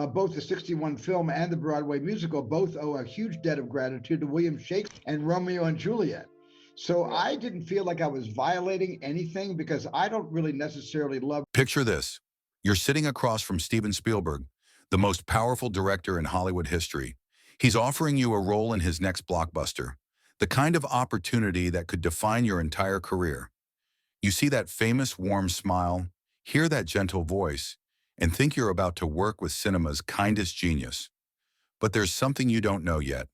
Both the 61 film and the Broadway musical both owe a huge debt of gratitude to William Shakespeare and Romeo and Juliet. So I didn't feel like I was violating anything because I don't really necessarily love. Picture this. You're sitting across from Steven Spielberg, the most powerful director in Hollywood history. He's offering you a role in his next blockbuster, the kind of opportunity that could define your entire career. You see that famous warm smile, hear that gentle voice, and think you're about to work with cinema's kindest genius. But there's something you don't know yet.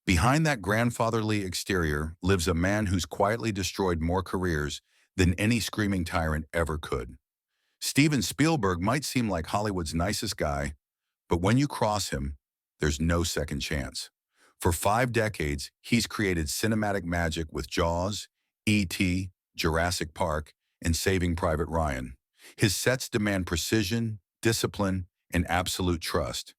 Behind that grandfatherly exterior lives a man who's quietly destroyed more careers than any screaming tyrant ever could. Steven Spielberg might seem like Hollywood's nicest guy, but when you cross him, there's no second chance. For 5 decades, he's created cinematic magic with Jaws, E.T., Jurassic Park, and Saving Private Ryan. His sets demand precision, discipline, and absolute trust.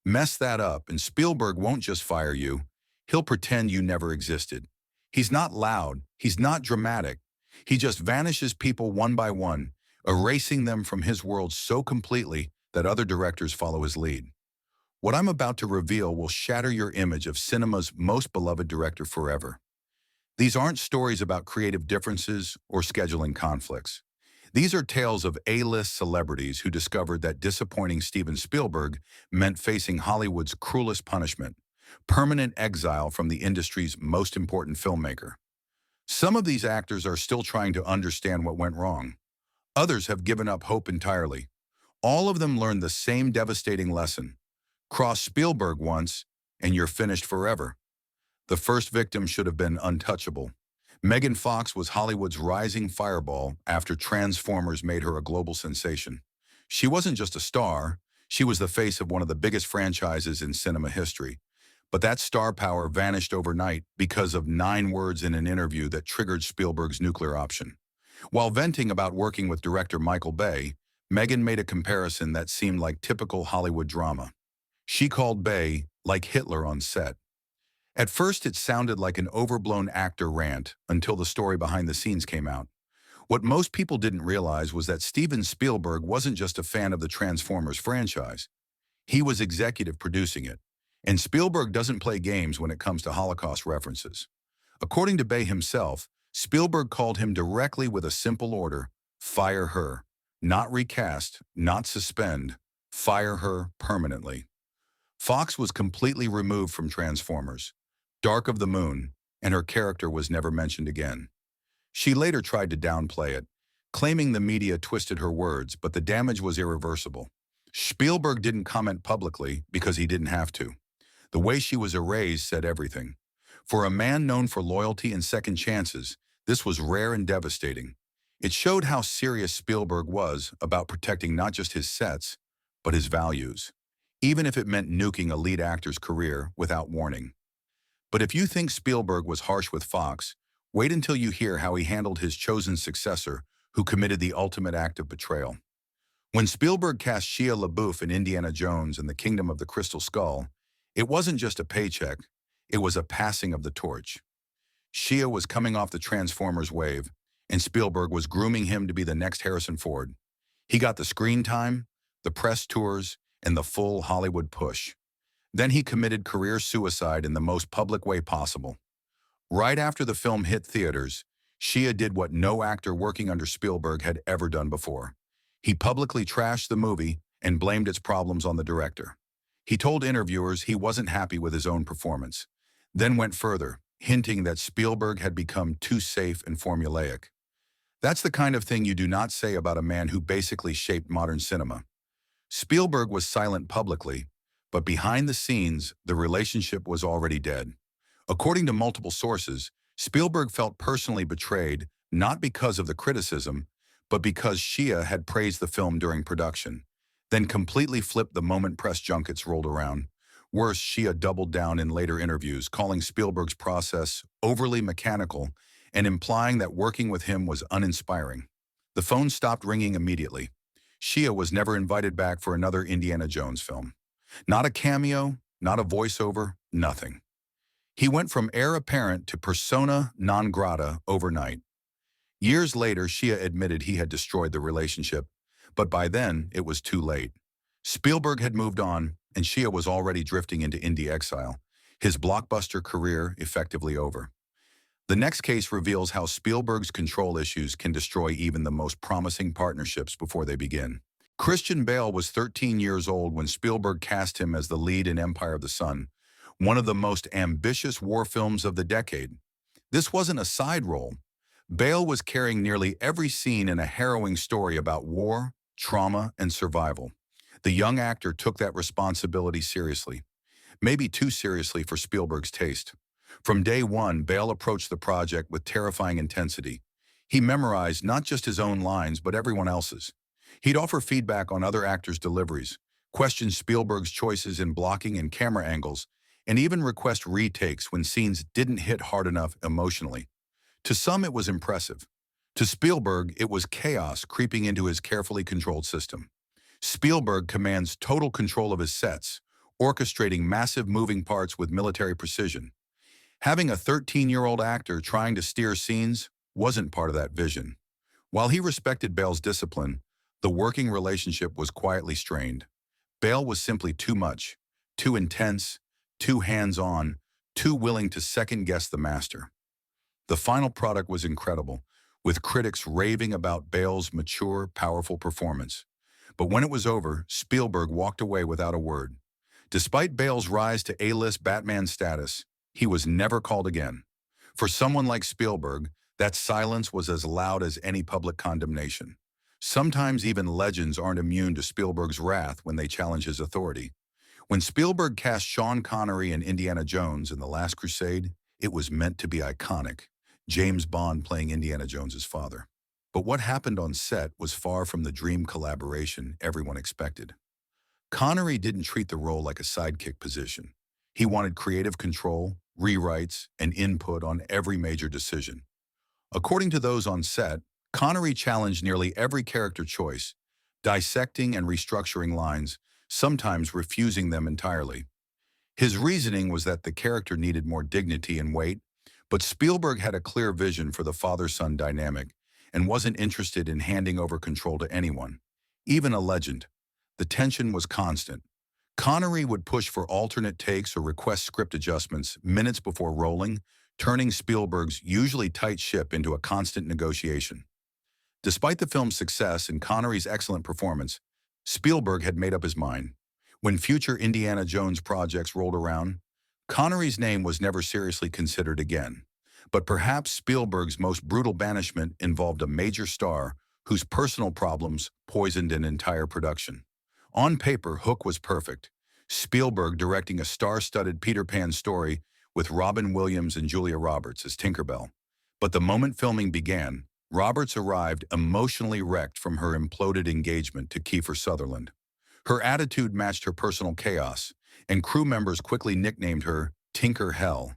Mess that up, and Spielberg won't just fire you. He'll pretend you never existed. He's not loud. He's not dramatic. He just vanishes people one by one, erasing them from his world so completely that other directors follow his lead. What I'm about to reveal will shatter your image of cinema's most beloved director forever. These aren't stories about creative differences or scheduling conflicts. These are tales of A-list celebrities who discovered that disappointing Steven Spielberg meant facing Hollywood's cruelest punishment, permanent exile from the industry's most important filmmaker. Some of these actors are still trying to understand what went wrong. Others have given up hope entirely. All of them learned the same devastating lesson. Cross Spielberg once, and you're finished forever. The first victim should have been untouchable. Megan Fox was Hollywood's rising fireball after Transformers made her a global sensation. She wasn't just a star, she was the face of one of the biggest franchises in cinema history. But that star power vanished overnight because of 9 words in an interview that triggered Spielberg's nuclear option. While venting about working with director Michael Bay, Megan made a comparison that seemed like typical Hollywood drama. She called Bay like Hitler on set. At first, it sounded like an overblown actor rant until the story behind the scenes came out. What most people didn't realize was that Steven Spielberg wasn't just a fan of the Transformers franchise. He was executive producing it. And Spielberg doesn't play games when it comes to Holocaust references. According to Bay himself, Spielberg called him directly with a simple order: fire her. Not recast, not suspend, fire her permanently. Fox was completely removed from Transformers, Dark of the Moon, and her character was never mentioned again. She later tried to downplay it, claiming the media twisted her words, but the damage was irreversible. Spielberg didn't comment publicly because he didn't have to. The way she was erased said everything. For a man known for loyalty and second chances, this was rare and devastating. It showed how serious Spielberg was about protecting not just his sets, but his values, even if it meant nuking a lead actor's career without warning. But if you think Spielberg was harsh with Fox, wait until you hear how he handled his chosen successor, who committed the ultimate act of betrayal. When Spielberg cast Shia LaBeouf in Indiana Jones and the Kingdom of the Crystal Skull, it wasn't just a paycheck, it was a passing of the torch. Shia was coming off the Transformers wave, and Spielberg was grooming him to be the next Harrison Ford. He got the screen time, the press tours, and the full Hollywood push. Then he committed career suicide in the most public way possible. Right after the film hit theaters, Shia did what no actor working under Spielberg had ever done before. He publicly trashed the movie and blamed its problems on the director. He told interviewers he wasn't happy with his own performance, then went further, hinting that Spielberg had become too safe and formulaic. That's the kind of thing you do not say about a man who basically shaped modern cinema. Spielberg was silent publicly, but behind the scenes, the relationship was already dead. According to multiple sources, Spielberg felt personally betrayed, not because of the criticism, but because Shia had praised the film during production, then completely flipped the moment press junkets rolled around. Worse, Shia doubled down in later interviews, calling Spielberg's process overly mechanical and implying that working with him was uninspiring. The phone stopped ringing immediately. Shia was never invited back for another Indiana Jones film. Not a cameo, not a voiceover, nothing. He went from heir apparent to persona non grata overnight. Years later, Shia admitted he had destroyed the relationship, but by then it was too late. Spielberg had moved on, and Shia was already drifting into indie exile, his blockbuster career effectively over. The next case reveals how Spielberg's control issues can destroy even the most promising partnerships before they begin. Christian Bale was 13 years old when Spielberg cast him as the lead in Empire of the Sun, one of the most ambitious war films of the decade. This wasn't a side role. Bale was carrying nearly every scene in a harrowing story about war, trauma, and survival. The young actor took that responsibility seriously, maybe too seriously for Spielberg's taste. From day one, Bale approached the project with terrifying intensity. He memorized not just his own lines, but everyone else's. He'd offer feedback on other actors' deliveries, question Spielberg's choices in blocking and camera angles, and even request retakes when scenes didn't hit hard enough emotionally. To some, it was impressive. To Spielberg, it was chaos creeping into his carefully controlled system. Spielberg commands total control of his sets, orchestrating massive moving parts with military precision. Having a 13-year-old actor trying to steer scenes wasn't part of that vision. While he respected Bale's discipline, the working relationship was quietly strained. Bale was simply too much, too intense, too hands-on, too willing to second-guess the master. The final product was incredible, with critics raving about Bale's mature, powerful performance. But when it was over, Spielberg walked away without a word. Despite Bale's rise to A-list Batman status, he was never called again. For someone like Spielberg, that silence was as loud as any public condemnation. Sometimes even legends aren't immune to Spielberg's wrath when they challenge his authority. When Spielberg cast Sean Connery in Indiana Jones in The Last Crusade, it was meant to be iconic, James Bond playing Indiana Jones's father. But what happened on set was far from the dream collaboration everyone expected. Connery didn't treat the role like a sidekick position. He wanted creative control, rewrites, and input on every major decision. According to those on set, Connery challenged nearly every character choice, dissecting and restructuring lines, sometimes refusing them entirely. His reasoning was that the character needed more dignity and weight, but Spielberg had a clear vision for the father-son dynamic and wasn't interested in handing over control to anyone, even a legend. The tension was constant. Connery would push for alternate takes or request script adjustments minutes before rolling, turning Spielberg's usually tight ship into a constant negotiation. Despite the film's success and Connery's excellent performance, Spielberg had made up his mind. When future Indiana Jones projects rolled around, Connery's name was never seriously considered again. But perhaps Spielberg's most brutal banishment involved a major star whose personal problems poisoned an entire production. On paper, Hook was perfect. Spielberg directing a star-studded Peter Pan story with Robin Williams and Julia Roberts as Tinkerbell. But the moment filming began, Roberts arrived emotionally wrecked from her imploded engagement to Kiefer Sutherland. Her attitude matched her personal chaos, and crew members quickly nicknamed her Tinker Hell.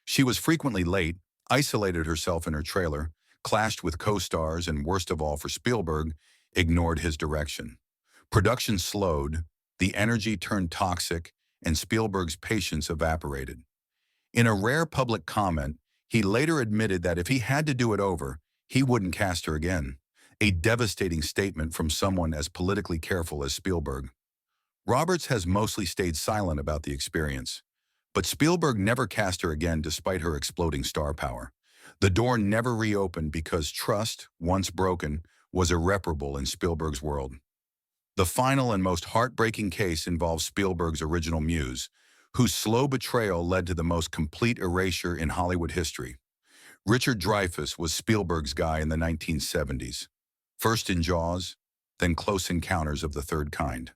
She was frequently late, isolated herself in her trailer, clashed with co-stars, and worst of all for Spielberg, ignored his direction. Production slowed, the energy turned toxic, and Spielberg's patience evaporated. In a rare public comment, he later admitted that if he had to do it over, he wouldn't cast her again, a devastating statement from someone as politically careful as Spielberg. Roberts has mostly stayed silent about the experience, but Spielberg never cast her again despite her exploding star power. The door never reopened because trust, once broken, was irreparable in Spielberg's world. The final and most heartbreaking case involves Spielberg's original muse, whose slow betrayal led to the most complete erasure in Hollywood history. Richard Dreyfuss was Spielberg's guy in the 1970s, first in Jaws, then Close Encounters of the Third Kind.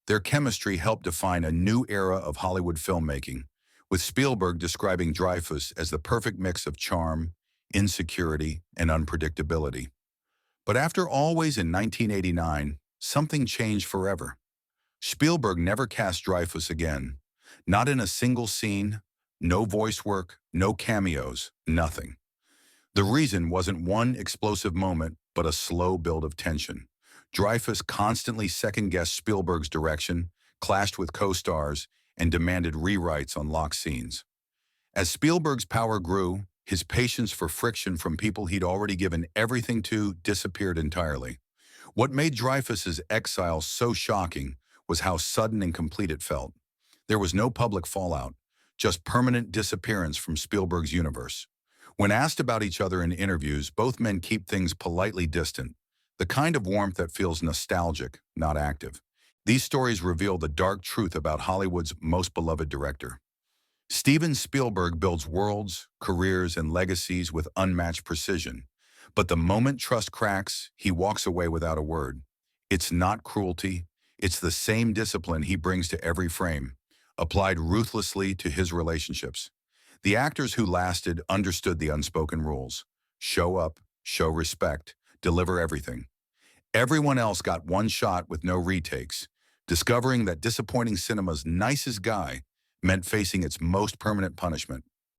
Their chemistry helped define a new era of Hollywood filmmaking, with Spielberg describing Dreyfuss as the perfect mix of charm, insecurity, and unpredictability. But after Always in 1989, something changed forever. Spielberg never cast Dreyfuss again, not in a single scene, no voice work, no cameos, nothing. The reason wasn't one explosive moment, but a slow build of tension. Dreyfuss constantly second-guessed Spielberg's direction, clashed with co-stars, and demanded rewrites on locked scenes. As Spielberg's power grew, his patience for friction from people he'd already given everything to disappeared entirely. What made Dreyfuss's exile so shocking was how sudden and complete it felt. There was no public fallout, just permanent disappearance from Spielberg's universe. When asked about each other in interviews, both men keep things politely distant, the kind of warmth that feels nostalgic, not active. These stories reveal the dark truth about Hollywood's most beloved director. Steven Spielberg builds worlds, careers, and legacies with unmatched precision. But the moment trust cracks, he walks away without a word. It's not cruelty, it's the same discipline he brings to every frame, applied ruthlessly to his relationships. The actors who lasted understood the unspoken rules. Show up, show respect, deliver everything. Everyone else got one shot with no retakes, discovering that disappointing cinema's nicest guy meant facing its most permanent punishment.